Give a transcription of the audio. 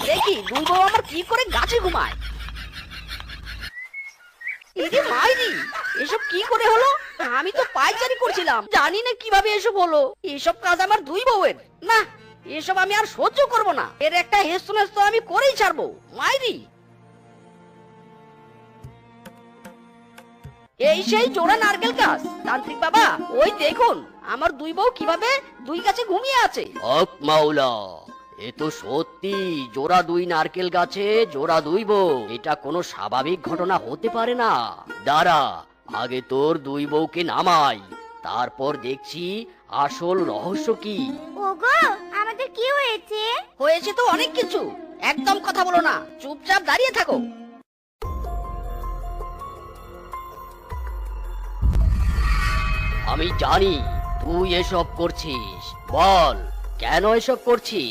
দেখি দুই বউ আমার কি করে গাছে ঘুমায়। ইদি মাইরি, এসব কি করে হলো? আমি তো পায়চারি করছিলাম, জানি না কিভাবে এসব হলো। এসব কাজ আমার দুই বউয়ের। না, এসব আমি আর সহ্য করব না। এর একটা হেস্তনেস্ত আমি করেই ছাড়বো। মাইরি, এই সেই জোড়া নারকেল গাছ। তান্ত্রিক বাবা, ওই দেখুন আমার দুই বউ কিভাবে দুই গাছে ঘুমিয়ে আছে। হক মাওলা, এ তো সত্যি জোড়া দুই নারকেল গাছে জোড়া দুই বউ। এটা কোনো স্বাভাবিক ঘটনা হতে পারে না। দাঁড়া, আগে তোর দুই বউকে নামাই, তারপর দেখছি আসল রহস্য কি। ওগো, আমাদের কি হয়েছে? হয়েছে তো অনেক কিছু। একদম কথা বলো না, চুপচাপ দাঁড়িয়ে থাকো। আমি জানি তুই এসব করছিস, বল কেন এসব করছিস?